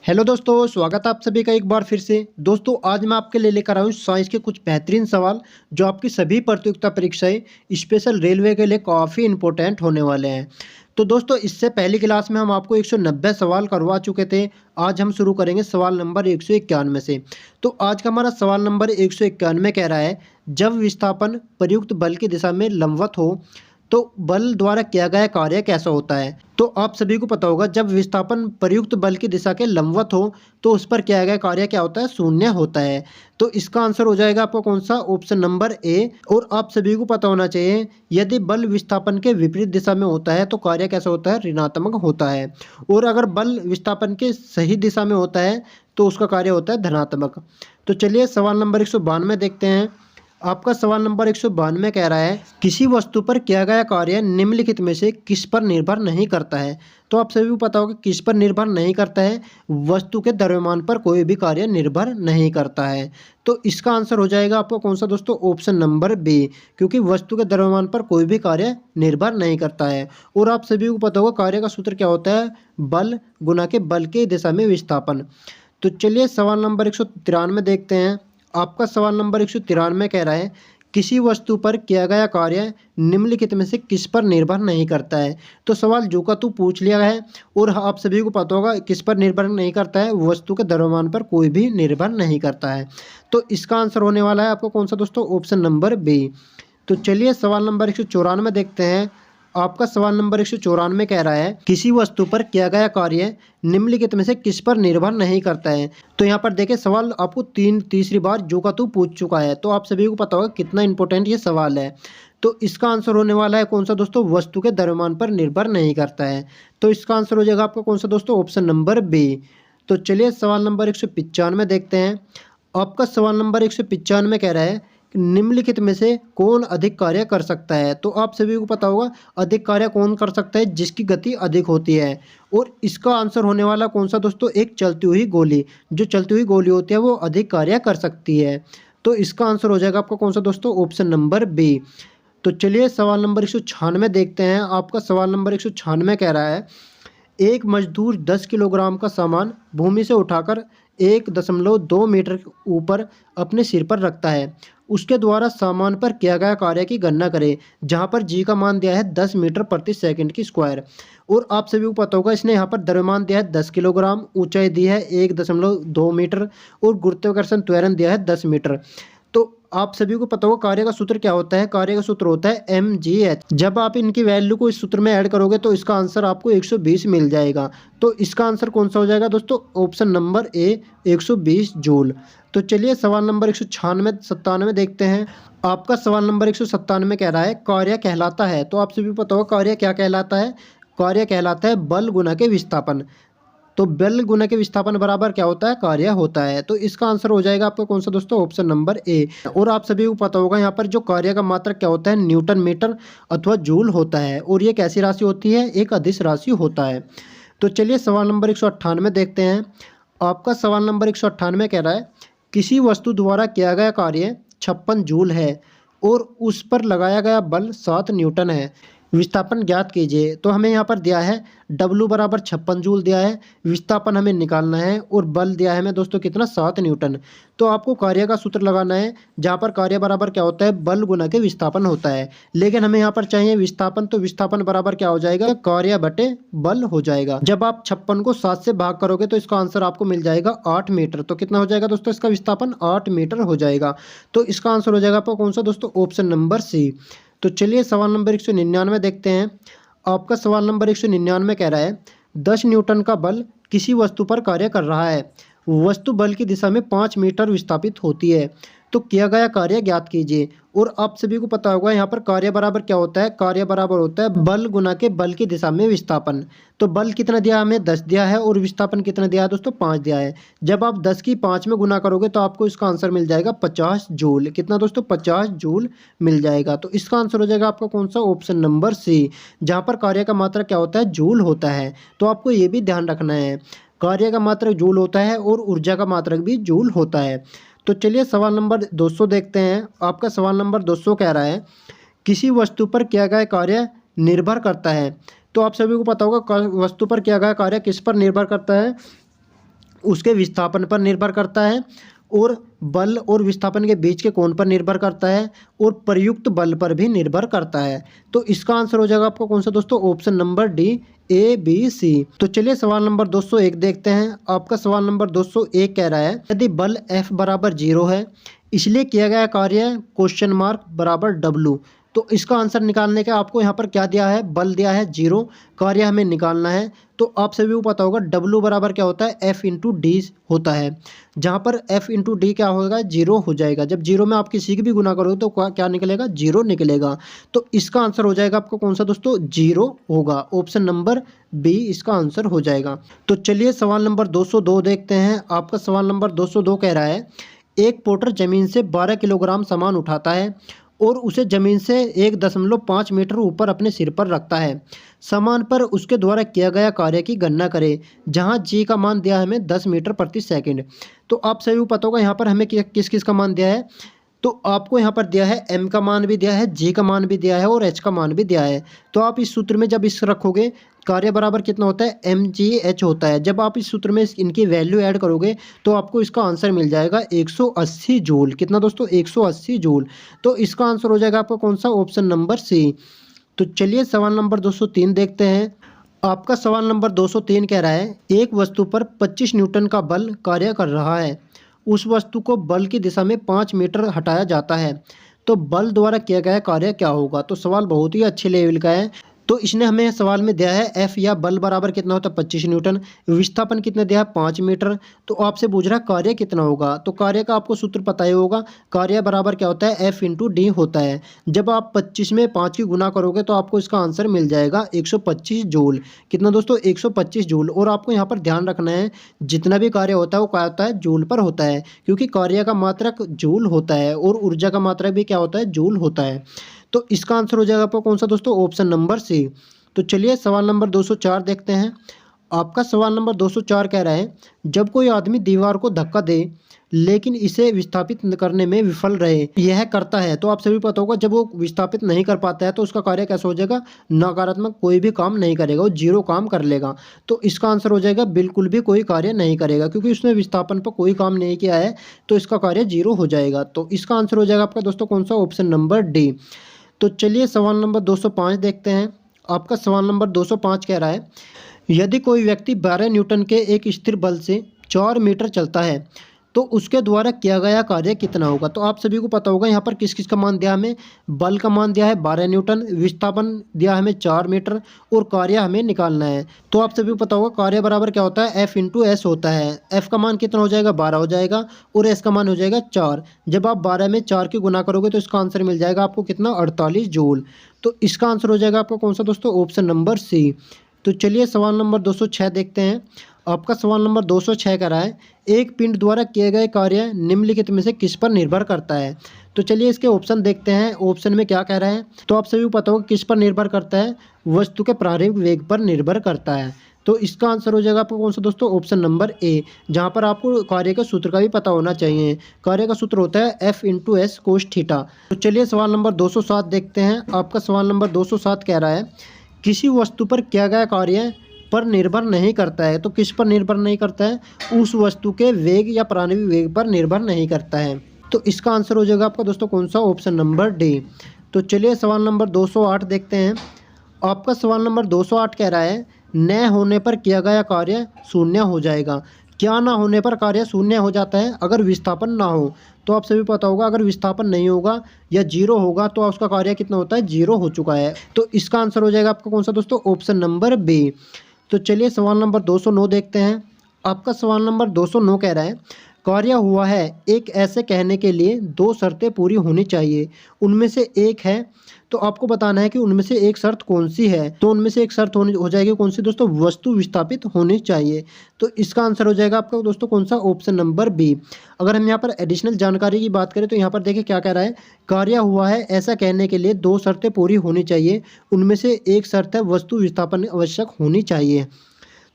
Hello दोस्तों, स्वागत है आप सभी का एक बार फिर से। दोस्तों, आज मैं आपके लिए लेकर आया हूँ साइंस के कुछ बेहतरीन सवाल जो आपकी सभी प्रतियोगिता परीक्षाएं स्पेशल रेलवे के लिए काफ़ी इंपॉर्टेंट होने वाले हैं। तो दोस्तों, इससे पहली क्लास में हम आपको 190 सवाल करवा चुके थे। आज हम शुरू करेंगे सवाल नंबर 191 से। तो आज का हमारा सवाल नंबर 191 कह रहा है, जब विस्थापन प्रयुक्त बल की दिशा में लंबवत हो तो बल द्वारा किया गया कार्य कैसा होता है। तो आप सभी को पता होगा, जब विस्थापन प्रयुक्त बल की दिशा के लंबवत हो तो उस पर किया गया कार्य क्या होता है, शून्य होता है। तो इसका आंसर हो जाएगा आपका कौन सा, ऑप्शन नंबर ए। और आप सभी को पता होना चाहिए, यदि बल विस्थापन के विपरीत दिशा में होता है तो कार्य कैसा होता है, ऋणात्मक होता है। और अगर बल विस्थापन के सही दिशा में होता है तो उसका कार्य होता है धनात्मक। तो चलिए सवाल नंबर 192 देखते हैं। आपका सवाल नंबर 192 कह रहा है, किसी वस्तु पर किया गया कार्य निम्नलिखित में से किस पर निर्भर नहीं करता है। तो आप सभी को पता होगा किस पर निर्भर नहीं करता है, वस्तु के द्रव्यमान पर कोई भी कार्य निर्भर नहीं करता है। तो इसका आंसर हो जाएगा आपका कौन सा दोस्तों, ऑप्शन नंबर बी, क्योंकि वस्तु के द्रव्यमान पर कोई भी कार्य निर्भर नहीं करता है। और आप सभी को पता होगा कार्य का सूत्र क्या होता है, बल गुना के बल की दिशा में विस्थापन। तो चलिए सवाल नंबर 193 देखते हैं। आपका सवाल नंबर 193 कह रहा है, किसी वस्तु पर किया गया कार्य निम्नलिखित में से किस पर निर्भर नहीं करता है। तो सवाल जो का तू पूछ लिया है और आप सभी को पता होगा किस पर निर्भर नहीं करता है, वस्तु के द्रव्यमान पर कोई भी निर्भर नहीं करता है। तो इसका आंसर होने वाला है आपका कौन सा दोस्तों, ऑप्शन नंबर बी। तो चलिए सवाल नंबर 194 देखते हैं। आपका सवाल नंबर 194 कह रहा है, किसी वस्तु पर किया गया कार्य निम्नलिखित में से किस पर निर्भर नहीं करता है। तो यहाँ पर देखिए सवाल आपको तीसरी बार जो का तू पूछ चुका है, तो आप सभी को पता होगा कितना इंपॉर्टेंट ये सवाल है। तो इसका आंसर होने वाला है कौन सा दोस्तों, वस्तु के द्रव्यमान पर निर्भर नहीं करता है। तो इसका आंसर हो जाएगा आपका कौन सा दोस्तों, ऑप्शन नंबर बी। तो चलिए सवाल नंबर 195 देखते हैं। आपका सवाल नंबर 195 कह रहा है, निम्नलिखित में से कौन अधिक कार्य कर सकता है। तो आप सभी को पता होगा अधिक कार्य कौन कर सकता है, जिसकी गति अधिक होती है। और इसका आंसर होने वाला कौन सा दोस्तों, एक चलती हुई गोली। जो चलती हुई गोली होती है वो अधिक कार्य कर सकती है। तो इसका आंसर हो जाएगा आपका कौन सा दोस्तों, ऑप्शन नंबर बी। तो चलिए सवाल नंबर 196 देखते हैं। आपका सवाल नंबर 196 कह रहा है, एक मजदूर 10 किलोग्राम का सामान भूमि से उठाकर 1.2 मीटर ऊपर अपने सिर पर रखता है। उसके द्वारा सामान पर किया गया कार्य की गणना करें, जहां पर जी का मान दिया है 10 मीटर प्रति सेकंड की स्क्वायर। और आप सभी को पता होगा इसने यहाँ पर द्रव्यमान दिया है 10 किलोग्राम, ऊंचाई दी है 1.2 मीटर और गुरुत्वाकर्षण त्वरण दिया है 10 मीटर। तो आप सभी को पता होगा कार्य का सूत्र क्या होता है, कार्य का सूत्र होता है mgh। जब आप इनकी वैल्यू को इस सूत्र में ऐड करोगे तो इसका आंसर आपको 120 मिल जाएगा। तो इसका आंसर कौन सा हो जाएगा दोस्तों, ऑप्शन नंबर ए, 120 जूल। तो चलिए सवाल नंबर 197 देखते हैं। आपका सवाल नंबर 197 कह रहा है, कार्य कहलाता है। तो आप सभी को पता होगा कार्य क्या कहलाता है, कार्य कहलाता है बल गुना के विस्थापन। तो बल गुना के विस्थापन बराबर क्या होता है, कार्य होता है। तो इसका आंसर हो जाएगा आपका कौन सा दोस्तों, ऑप्शन नंबर ए। और आप सभी को पता होगा यहाँ पर जो कार्य का मात्रक क्या होता है, न्यूटन मीटर अथवा जूल होता है। और ये कैसी राशि होती है, एक अदिश राशि होता है। तो चलिए सवाल नंबर 198 देखते हैं। आपका सवाल नंबर 198 कह रहा है, किसी वस्तु द्वारा किया गया कार्य 56 जूल है और उस पर लगाया गया बल 7 न्यूटन है। विस्थापन ज्ञात कीजिए। तो हमें यहाँ पर दिया है W बराबर 56 जूल दिया है, विस्थापन हमें निकालना है और बल दिया है हमें दोस्तों कितना, 7 न्यूटन। तो आपको कार्य का सूत्र लगाना है, जहाँ पर कार्य बराबर क्या होता है, बल गुना के विस्थापन होता है। लेकिन हमें यहाँ पर चाहिए विस्थापन, तो विस्थापन बराबर क्या हो जाएगा, कार्य बटे बल हो जाएगा। जब आप 56 को 7 से भाग करोगे तो इसका आंसर आपको मिल जाएगा 8 मीटर। तो कितना हो जाएगा दोस्तों, इसका विस्थापन 8 मीटर हो जाएगा। तो इसका आंसर हो जाएगा आपको कौन सा दोस्तों, ऑप्शन नंबर सी। तो चलिए सवाल नंबर 199 देखते हैं। आपका सवाल नंबर 199 कह रहा है, 10 न्यूटन का बल किसी वस्तु पर कार्य कर रहा है। वस्तु बल की दिशा में 5 मीटर विस्थापित होती है। तो किया गया कार्य ज्ञात कीजिए। और आप सभी को पता होगा यहाँ पर कार्य बराबर क्या होता है, कार्य बराबर होता है बल गुना के बल की दिशा में विस्थापन। तो बल कितना दिया, हमें 10 दिया है और विस्थापन कितना दिया है दोस्तों, 5 दिया है। जब आप 10 की 5 में गुना करोगे तो आपको इसका आंसर मिल जाएगा 50 जूल। कितना दोस्तों, 50 जूल मिल जाएगा। तो इसका आंसर हो जाएगा आपका कौन सा, ऑप्शन नंबर सी, जहाँ पर कार्य का मात्रक क्या होता है, जूल होता है। तो आपको ये भी ध्यान रखना है, कार्य का मात्रक जूल होता है और ऊर्जा का मात्रक भी जूल होता है। तो चलिए सवाल नंबर 200 देखते हैं। आपका सवाल नंबर 200 कह रहा है, किसी वस्तु पर किया गया कार्य निर्भर करता है। तो आप सभी को पता होगा वस्तु पर किया गया कार्य किस पर निर्भर करता है, उसके विस्थापन पर निर्भर करता है, और बल और विस्थापन के बीच के कोण पर निर्भर करता है, और प्रयुक्त बल पर भी निर्भर करता है। तो इसका आंसर हो जाएगा आपका कौन सा दोस्तों? ऑप्शन नंबर डी, ए, बी, सी। तो चलिए सवाल नंबर 201 देखते हैं। आपका सवाल नंबर 201 कह रहा है, यदि बल F बराबर 0 है, इसलिए किया गया कार्य क्वेश्चन मार्क बराबर W। तो इसका आंसर निकालने का आपको यहाँ पर क्या दिया है? बल दिया है 0, कार्य हमें निकालना है। तो आप सभी को पता होगा W बराबर क्या होता है? F इंटू डी होता है, जहाँ पर F इंटू डी क्या होगा? 0 हो जाएगा। जब 0 में आप किसी की भी गुना करोगे तो क्या निकलेगा? 0 निकलेगा। तो इसका आंसर हो जाएगा आपको कौन सा दोस्तों? 0 होगा। ऑप्शन नंबर बी इसका आंसर हो जाएगा। तो चलिए सवाल नंबर 202 देखते हैं। आपका सवाल नंबर 202 कह रहा है, एक पोर्टर जमीन से 12 किलोग्राम सामान उठाता है और उसे जमीन से 1.5 मीटर ऊपर अपने सिर पर रखता है। सामान पर उसके द्वारा किया गया कार्य की गणना करें, जहां जी का मान दिया है हमें 10 मीटर प्रति सेकंड। तो आप सभी को पता होगा यहाँ पर हमें किस किस का मान दिया है। तो आपको यहाँ पर दिया है m का मान भी दिया है, g का मान भी दिया है और h का मान भी दिया है। तो आप इस सूत्र में जब इस रखोगे, कार्य बराबर कितना होता है? mgh होता है। जब आप इस सूत्र में इनकी वैल्यू ऐड करोगे तो आपको इसका आंसर मिल जाएगा 180 जूल। कितना दोस्तों? 180 जूल। तो इसका आंसर हो जाएगा आपका कौन सा? Option number C. तो चलिए सवाल नंबर 203 देखते हैं। आपका सवाल नंबर 203 कह रहा है, एक वस्तु पर 25 न्यूटन का बल कार्य कर रहा है। उस वस्तु को बल की दिशा में 5 मीटर हटाया जाता है, तो बल द्वारा किया गया कार्य क्या होगा? तो सवाल बहुत ही अच्छे लेवल का है। तो इसने हमें सवाल में दिया है F या बल बराबर कितना होता है? 25 न्यूटन। विस्थापन कितना दिया है? 5 मीटर। तो आपसे पूछ रहा है कार्य कितना होगा? तो कार्य का आपको सूत्र पता ही होगा। कार्य बराबर क्या होता है? F इंटू डी होता है। जब आप 25 में 5 की गुना करोगे तो आपको इसका आंसर मिल जाएगा 125 जूल। कितना दोस्तों? 125 जूल। और आपको यहाँ पर ध्यान रखना है, जितना भी कार्य होता है वो क्या होता है? जूल पर होता है, क्योंकि कार्य का मात्रक जूल होता है और ऊर्जा का मात्रक भी क्या होता है? जूल होता है। तो इसका आंसर हो जाएगा आपका कौन सा दोस्तों? Option number C. तो चलिए सवाल नंबर 204 देखते हैं। आपका सवाल नंबर 204 कह रहा है, जब कोई आदमी दीवार को धक्का दे लेकिन इसे विस्थापित करने में विफल रहे, यह करता है। तो आप सभी पता होगा, जब वो विस्थापित नहीं कर पाता है तो उसका कार्य कैसा हो जाएगा? नकारात्मक, कोई भी काम नहीं करेगा, वो 0 काम कर लेगा। तो इसका आंसर हो जाएगा बिल्कुल भी कोई कार्य नहीं करेगा, क्योंकि उसने विस्थापन पर कोई काम नहीं किया है, तो इसका कार्य 0 हो जाएगा। तो इसका आंसर हो जाएगा आपका दोस्तों कौन सा? Option number D. तो चलिए सवाल नंबर 205 देखते हैं। आपका सवाल नंबर 205 कह रहा है, यदि कोई व्यक्ति 12 न्यूटन के एक स्थिर बल से 4 मीटर चलता है तो उसके द्वारा किया गया कार्य कितना होगा? तो आप सभी को पता होगा यहाँ पर किस किस का मान दिया हमें? बल का मान दिया है 12 न्यूटन, विस्थापन दिया हमें 4 मीटर और कार्य हमें निकालना है। तो आप सभी को पता होगा कार्य बराबर क्या होता है? F इंटू एस होता है। F का मान कितना हो जाएगा? 12 हो जाएगा और S का मान हो जाएगा 4। जब आप 12 में 4 की गुना करोगे तो इसका आंसर मिल जाएगा आपको कितना? 48 जूल। तो इसका आंसर हो जाएगा आपका कौन सा दोस्तों? Option number C. तो चलिए सवाल नंबर 206 देखते हैं। आपका सवाल नंबर 206 कह रहा है, एक पिंड द्वारा किए गए कार्य निम्नलिखित में से किस पर निर्भर करता है? तो चलिए इसके ऑप्शन देखते हैं। ऑप्शन में क्या कह रहा है? तो आप सभी को पता होगा किस पर निर्भर करता है? वस्तु के प्रारंभिक वेग पर निर्भर करता है। तो इसका आंसर हो जाएगा आपको कौन सा दोस्तों? ऑप्शन नंबर ए, जहाँ पर आपको कार्य का सूत्र का भी पता होना चाहिए। कार्य का सूत्र होता है F into S cos theta. तो चलिए सवाल नंबर 207 देखते हैं। आपका सवाल नंबर 207 कह रहा है, किसी वस्तु पर किया गया कार्य पर निर्भर नहीं करता है। तो किस पर निर्भर नहीं करता है? उस वस्तु के वेग या प्रारंभिक वेग पर निर्भर नहीं करता है। तो इसका आंसर हो जाएगा आपका दोस्तों कौन सा? Option number D. तो चलिए सवाल नंबर 208 देखते हैं। आपका सवाल नंबर 208 कह रहा है, न होने पर किया गया कार्य शून्य हो जाएगा। क्या ना होने पर कार्य शून्य हो जाता है? अगर विस्थापन ना हो। तो आप सभी पता होगा, अगर विस्थापन नहीं होगा या 0 होगा तो उसका कार्य कितना होता है? 0 हो चुका है। तो इसका आंसर हो जाएगा आपका कौन सा दोस्तों? Option number B. तो चलिए सवाल नंबर 209 देखते हैं। आपका सवाल नंबर 209 कह रहा है, कार्य हुआ है एक ऐसे कहने के लिए 2 शर्तें पूरी होनी चाहिए, उनमें से एक है। तो आपको बताना है कि उनमें से एक शर्त कौन सी है। तो उनमें से एक शर्त हो जाएगी कौन सी दोस्तों? वस्तु विस्थापित होनी चाहिए। तो इसका आंसर हो जाएगा आपका दोस्तों कौन सा? Option number B. अगर हम यहाँ पर एडिशनल जानकारी की बात करें तो यहाँ पर देखिए क्या कह रहा है, कार्य हुआ है ऐसा कहने के लिए 2 शर्तें पूरी होनी चाहिए, उनमें से एक शर्त है वस्तु विस्थापन आवश्यक होनी चाहिए।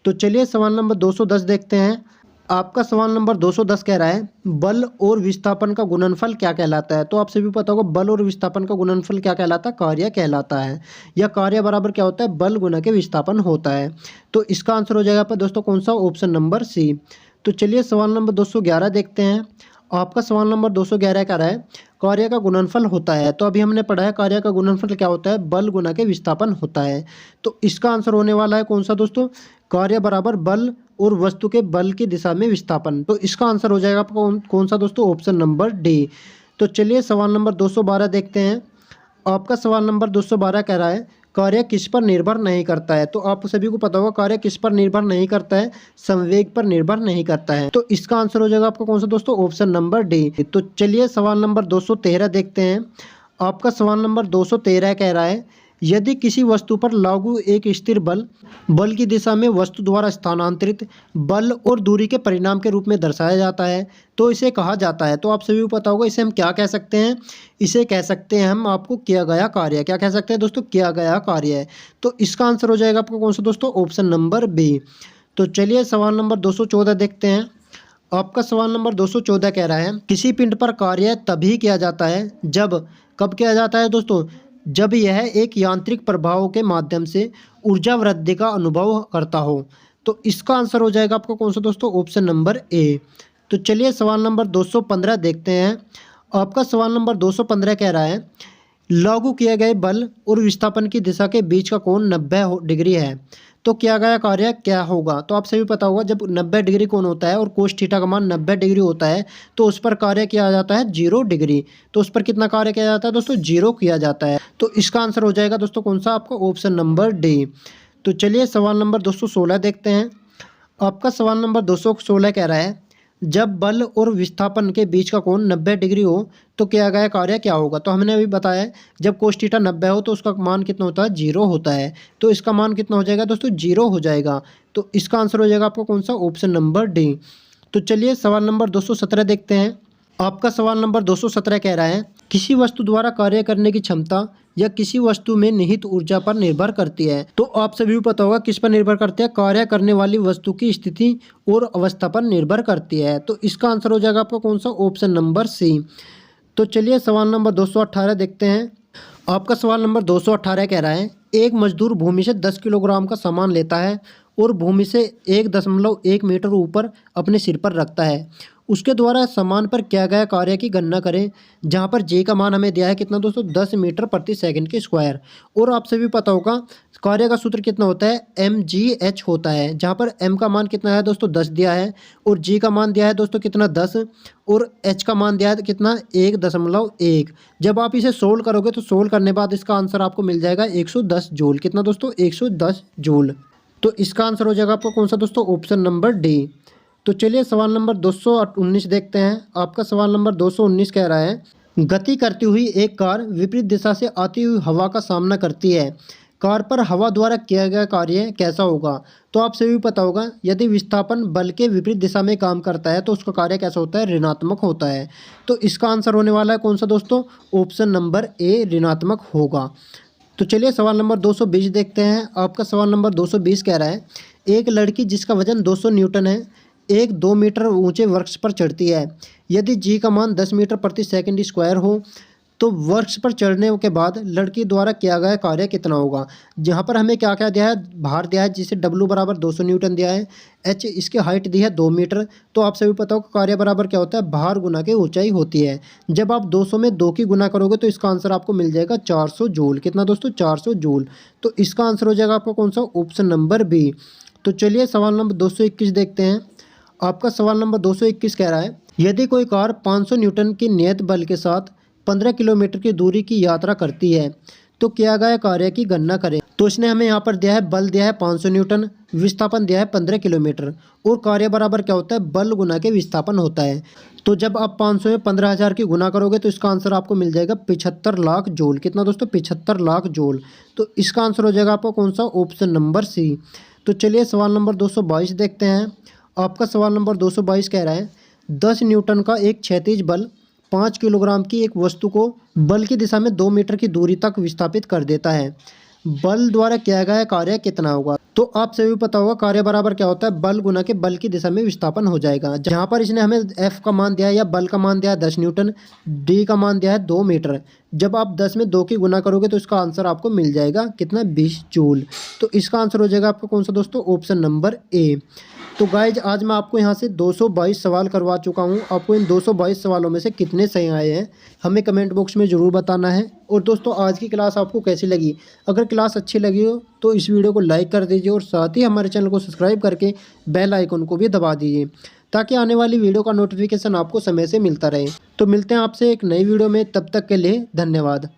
तो चलिए सवाल नंबर 210 देखते हैं। आपका सवाल नंबर 210 कह रहा है, बल और विस्थापन का गुणनफल क्या कहलाता है? तो आप सभी पता होगा बल और विस्थापन का गुणनफल क्या कहलाता है? कार्य कहलाता है। या कार्य बराबर क्या होता है? बल गुना के विस्थापन होता है। तो इसका आंसर हो जाएगा आपका दोस्तों कौन सा? Option number C. तो चलिए सवाल नंबर 211 देखते हैं। आपका सवाल नंबर 211 कह रहा है कार्य का गुणनफल होता है। तो अभी हमने पढ़ा है कार्य का गुणनफल क्या होता है, बल गुना के विस्थापन होता है। तो इसका आंसर होने वाला है कौन सा दोस्तों, कार्य बराबर बल और वस्तु के बल की दिशा में विस्थापन। तो इसका आंसर हो जाएगा आपका कौन सा दोस्तों, ऑप्शन नंबर डी। तो चलिए सवाल नंबर 212 देखते हैं। आपका सवाल नंबर 212 कह रहा है कार्य किस पर निर्भर नहीं करता है। तो आप सभी को पता होगा कार्य किस पर निर्भर नहीं करता है, संवेग पर निर्भर नहीं करता है। तो इसका आंसर हो जाएगा आपका कौन सा दोस्तों, ऑप्शन नंबर डी। तो चलिए सवाल नंबर 213 देखते हैं। आपका सवाल नंबर 213 कह रहा है यदि किसी वस्तु पर लागू एक स्थिर बल की दिशा में वस्तु द्वारा स्थानांतरित बल और दूरी के परिणाम के रूप में दर्शाया जाता है तो इसे कहा जाता है। तो आप सभी को पता होगा इसे हम क्या कह सकते हैं, इसे कह सकते हैं हम आपको किया गया कार्य। क्या कह सकते हैं दोस्तों, किया गया कार्य है। तो इसका आंसर हो जाएगा आपको कौन सा दोस्तों, ऑप्शन नंबर बी। तो चलिए सवाल नंबर 214 देखते हैं। आपका सवाल नंबर 214 कह रहा है किसी पिंड पर कार्य तभी किया जाता है जब, कब किया जाता है दोस्तों, जब यह एक यांत्रिक प्रभाव के माध्यम से ऊर्जा वृद्धि का अनुभव करता हो। तो इसका आंसर हो जाएगा आपका कौन सा दोस्तों, ऑप्शन नंबर ए। तो चलिए सवाल नंबर 215 देखते हैं। आपका सवाल नंबर 215 कह रहा है लागू किए गए बल और विस्थापन की दिशा के बीच का कोण 90 डिग्री है तो किया गया कार्य क्या होगा। तो आप सभी पता होगा जब 90 डिग्री कोण होता है और कोस थीटा का मान 90 डिग्री होता है तो उस पर कार्य किया जाता है 0 डिग्री। तो उस पर कितना कार्य किया जाता है दोस्तों, 0 किया जाता है। तो इसका आंसर हो जाएगा दोस्तों कौन सा, आपका ऑप्शन नंबर डी। तो चलिए सवाल नंबर 216 देखते हैं। आपका सवाल नंबर 216 कह रहा है जब बल और विस्थापन के बीच का कोण 90 डिग्री हो तो किया गया कार्य क्या होगा। तो हमने अभी बताया जब कोस थीटा 90 हो तो उसका मान कितना होता है, 0 होता है। तो इसका मान कितना हो जाएगा दोस्तों, 0 हो जाएगा। तो इसका आंसर हो जाएगा आपको कौन सा, ऑप्शन नंबर डी। तो चलिए सवाल नंबर 217 देखते हैं। आपका सवाल नंबर 217 कह रहा है किसी वस्तु द्वारा कार्य करने की क्षमता या किसी वस्तु में निहित ऊर्जा पर निर्भर करती है। तो आप सभी को पता होगा किस पर निर्भर करती है, कार्य करने वाली वस्तु की स्थिति और अवस्था पर निर्भर करती है। तो इसका आंसर हो जाएगा आपका कौन सा, ऑप्शन नंबर सी। तो चलिए सवाल नंबर 218 देखते हैं। आपका सवाल नंबर 218 कह रहा है एक मजदूर भूमि से 10 किलोग्राम का सामान लेता है और भूमि से 1.1 मीटर ऊपर अपने सिर पर रखता है। उसके द्वारा सामान पर किया गया कार्य की गणना करें, जहां पर जे का मान हमें दिया है कितना दोस्तों, 10 मीटर प्रति सेकंड के स्क्वायर। और आप सभी पता होगा कार्य का सूत्र कितना होता है, mgh होता है। जहां पर m का मान कितना है दोस्तों, 10 दिया है और g का मान दिया है दोस्तों कितना, 10 और h का मान दिया है कितना, 1.1। जब आप इसे सोल्व करोगे तो सोल्व करने बाद इसका आंसर आपको मिल जाएगा 110 जूल। कितना दोस्तों, 110 जूल। तो इसका आंसर हो जाएगा आपको कौन सा दोस्तों, ऑप्शन नंबर डी। तो चलिए सवाल नंबर 219 देखते हैं। आपका सवाल नंबर 219 कह रहा है गति करती हुई एक कार विपरीत दिशा से आती हुई हवा का सामना करती है, कार पर हवा द्वारा किया गया कार्य कैसा होगा। तो आप सभी को पता होगा यदि विस्थापन बल के विपरीत दिशा में काम करता है तो उसका कार्य कैसा होता है, ऋणात्मक होता है। तो इसका आंसर होने वाला है कौन सा दोस्तों, ऑप्शन नंबर ए ऋणात्मक होगा। तो चलिए सवाल नंबर 220 देखते हैं। आपका सवाल नंबर 220 कह रहा है एक लड़की जिसका वजन 200 न्यूटन है एक 2 मीटर ऊंचे वृक्ष पर चढ़ती है। यदि जी का मान 10 मीटर प्रति सेकंड स्क्वायर हो तो वृक्ष पर चढ़ने के बाद लड़की द्वारा किया गया कार्य कितना होगा। जहाँ पर हमें क्या क्या दिया है, भार दिया है जिसे W बराबर 200 न्यूटन दिया है, H इसकी हाइट दी है 2 मीटर। तो आप सभी पता हो कार्य बराबर क्या होता है, भार गुना के ऊंचाई होती है। जब आप 200 में 2 की गुना करोगे तो इसका आंसर आपको मिल जाएगा 400 जूल। कितना दोस्तों, 400 जूल। तो इसका आंसर हो जाएगा आपका कौन सा, ऑप्शन नंबर बी। तो चलिए सवाल नंबर 221 देखते हैं। आपका सवाल नंबर 221 कह रहा है यदि कोई कार 500 न्यूटन की नियत बल के साथ 15 किलोमीटर की दूरी की यात्रा करती है तो किया गया कार्य की गणना करें। तो इसने हमें यहाँ पर दिया है बल दिया है 500 न्यूटन, विस्थापन दिया है 15 किलोमीटर और कार्य बराबर क्या होता है, बल गुना के विस्थापन होता है। तो जब आप 500 में 15,000 की गुना करोगे तो इसका आंसर आपको मिल जाएगा 75 लाख जूल। कितना दोस्तों, 75 लाख जूल। तो इसका आंसर हो जाएगा आपको कौन सा, ऑप्शन नंबर सी। तो चलिए सवाल नंबर 222 देखते हैं। आपका सवाल नंबर 222 कह रहा है 10 न्यूटन का एक क्षैतिज बल 5 किलोग्राम की एक वस्तु को बल की दिशा में 2 मीटर की दूरी तक विस्थापित कर देता है। बल द्वारा किया गया कार्य कितना होगा। तो आप सभी को पता होगा कार्य बराबर क्या होता है, बल गुना के बल की दिशा में विस्थापन हो जाएगा। जहाँ पर इसने हमें F का मान दिया है या बल का मान दिया है 10 न्यूटन, D का मान दिया है 2 मीटर, जब आप 10 में 2 की गुना करोगे तो इसका आंसर आपको मिल जाएगा कितना, 20 जूल। तो इसका आंसर हो जाएगा आपका कौन सा दोस्तों, ऑप्शन नंबर ए। तो गाइज आज मैं आपको यहाँ से 222 सवाल करवा चुका हूँ। आपको इन 222 सवालों में से कितने सही आए हैं हमें कमेंट बॉक्स में ज़रूर बताना है। और दोस्तों आज की क्लास आपको कैसी लगी, अगर क्लास अच्छी लगी हो तो इस वीडियो को लाइक कर दीजिए और साथ ही हमारे चैनल को सब्सक्राइब करके बेल आइकन को भी दबा दीजिए ताकि आने वाली वीडियो का नोटिफिकेशन आपको समय से मिलता रहे। तो मिलते हैं आपसे एक नई वीडियो में, तब तक के लिए धन्यवाद।